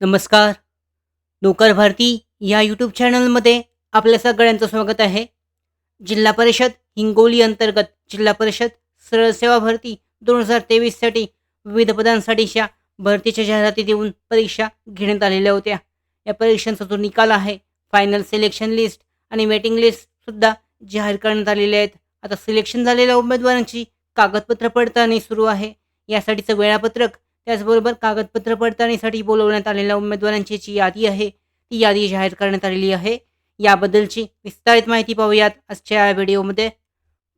नमस्कार. नोकर भारती या यूट्यूब चॅनलमध्ये आपल्या सगळ्यांचं स्वागत आहे. जिल्हा परिषद हिंगोली अंतर्गत जिल्हा परिषद सरळ सेवा भरती 2023 साठी विविध पदांसाठीच्या भरतीच्या जाहिराती देऊन परीक्षा घेण्यात आलेल्या होत्या. या परीक्षांचा जो निकाल आहे, फायनल सिलेक्शन लिस्ट आणि वेटिंग लिस्टसुद्धा जाहीर करण्यात आलेले आहेत. आता सिलेक्शन झालेल्या उमेदवारांची कागदपत्र पडताळणी सुरू आहे. यासाठीचं वेळापत्रक, त्याचबरोबर कागदपत्र पडताळणीसाठी बोलवण्यात आलेल्या उमेदवारांची जी यादी आहे, ती यादी जाहीर करण्यात आलेली आहे. याबद्दलची विस्तारित माहिती पाहूयात आजच्या या व्हिडिओमध्ये.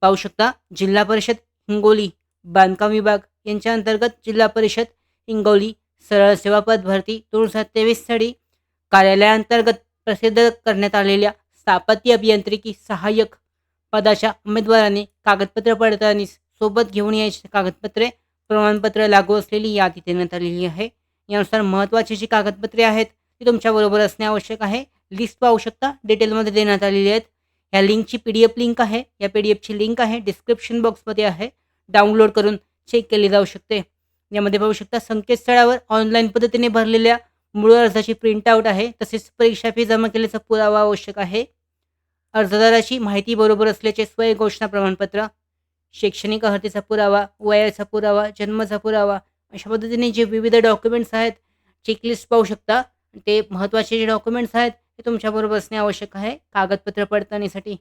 पाहू शकता, जिल्हा परिषद हिंगोली बांधकाम विभाग यांच्या अंतर्गत जिल्हा परिषद हिंगोली सरळ सेवा पद भरती 2023 साठी कार्यालयाअंतर्गत प्रसिद्ध करण्यात आलेल्या स्थापत्य अभियांत्रिकी सहाय्यक पदाच्या उमेदवारांनी कागदपत्र पडताळणी सोबत घेऊन यायची कागदपत्रे, प्रमाणपत्र लागू असलेली यादी देण्यात आलेली आहे. यानुसार महत्त्वाची जी कागदपत्रे आहेत ती तुमच्याबरोबर असणे आवश्यक आहे. लिस्ट पाहू शकता, डिटेलमध्ये देण्यात आलेली आहेत. ह्या लिंकची PDF लिंक आहे. या PDFची लिंक आहे डिस्क्रिप्शन बॉक्समध्ये आहे. डाउनलोड करून चेक केली जाऊ शकते. यामध्ये पाहू शकता, संकेतस्थळावर ऑनलाईन पद्धतीने भरलेल्या मूळ अर्जाची प्रिंटआउट आहे. तसेच परीक्षा फी जमा केल्याचा पुरावा आवश्यक आहे. अर्जदाराची माहिती बरोबर असल्याचे स्वयं घोषणा प्रमाणपत्र, शैक्षणिक अर्हतेचा पुरावा, वयाचा पुरावा, जन्माचा पुरावा, अशा पद्धतीने जे विविध डॉक्युमेंट्स आहेत, चेकलिस्ट पाहू शकता. ते महत्त्वाचे जे डॉक्युमेंट्स आहेत ते तुमच्याबरोबर असणे आवश्यक आहे कागदपत्र पडताळणीसाठी.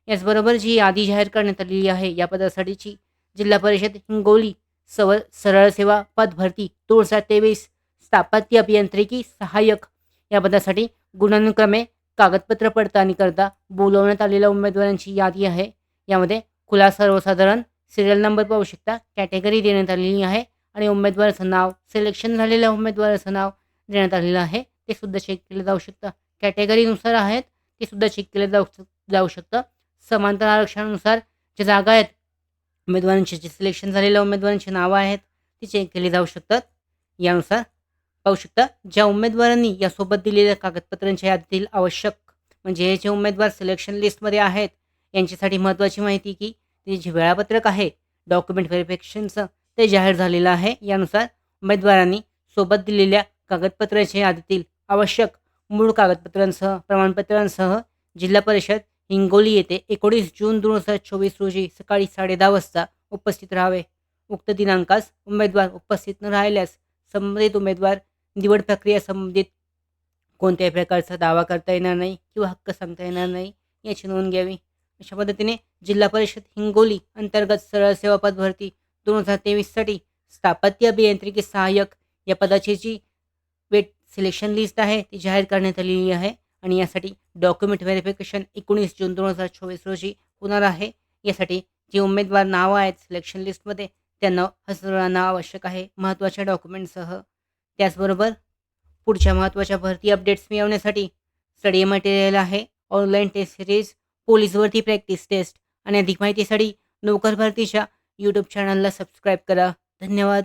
याचबरोबर जी यादी जाहीर करण्यात आलेली आहे या पदासाठीची, जिल्हा परिषद हिंगोली सरळ सेवा पद भरती 2023 स्थापत्य अभियांत्रिकी सहाय्यक या पदासाठी गुणानुक्रमे कागदपत्र पडताळणी करता बोलवण्यात आलेल्या उमेदवारांची यादी आहे. यामध्ये खुला सर्वसाधारण, सिरियल नंबर पाहू शकता, कॅटेगरी देण्यात आलेली आहे आणि उमेदवाराचं नाव, सिलेक्शन झालेल्या उमेदवाराचं नाव देण्यात आलेलं आहे. ते सुद्धा चेक केलं जाऊ शकतं. कॅटेगरीनुसार आहेत ते सुद्धा चेक केलं जाऊ शकतं. समांतर आरक्षणानुसार ज्या जागा आहेत, उमेदवारांचे जे सिलेक्शन झालेल्या उमेदवारांची नावं आहेत ती चेक केली जाऊ शकतात. यानुसार पाहू शकता, ज्या उमेदवारांनी यासोबत दिलेल्या कागदपत्रांच्या यादीतील आवश्यक, म्हणजे हे जे उमेदवार सिलेक्शन लिस्टमध्ये आहेत यांच्यासाठी महत्त्वाची माहिती की ते जे वेळापत्रक आहे डॉक्युमेंट व्हेरिफिकेशनचं ते जाहीर झालेलं आहे. यानुसार उमेदवारांनी सोबत दिलेल्या कागदपत्रांच्या यादीतील आवश्यक मूळ कागदपत्रांसह, प्रमाणपत्रांसह जिल्हा परिषद हिंगोली येथे 19 जून 2024 रोजी सकाळी 10:30 वाजता उपस्थित राहावे. उक्त दिनांकास उमेदवार उपस्थित न राहिल्यास संबंधित उमेदवार निवड प्रक्रिया संबंधित कोणत्याही प्रकारचा दावा करता येणार नाही किंवा हक्क सांगता येणार नाही, याची नोंद घ्यावी. अशा पद्धतीने जिल्हा परिषद हिंगोली अंतर्गत सरळ सेवा पद भरती 2023 साठी स्थापत्य अभियांत्रिकी सहाय्यक या पदाची जी सिलेक्शन लिस्ट आहे ती जाहीर करण्यात आलेली आहे आणि यासाठी डॉक्युमेंट व्हेरिफिकेशन 19 जून 2024 रोजी होणार आहे. यासाठी जे उमेदवार नावं आहेत सिलेक्शन लिस्टमध्ये त्यांना हजर राहणं आवश्यक आहे महत्त्वाच्या डॉक्युमेंटसह. त्याचबरोबर पुढच्या महत्त्वाच्या भरती अपडेट्स मिळवण्यासाठी स्टडी मटेरियल आहे, ऑनलाईन टेस्ट सिरीज, पोलीस भरती प्रॅक्टिस टेस्ट आणि अधिक माहितीसाठी नोकर भरतीच्या यूट्यूब चॅनलला सबस्क्राईब करा. धन्यवाद.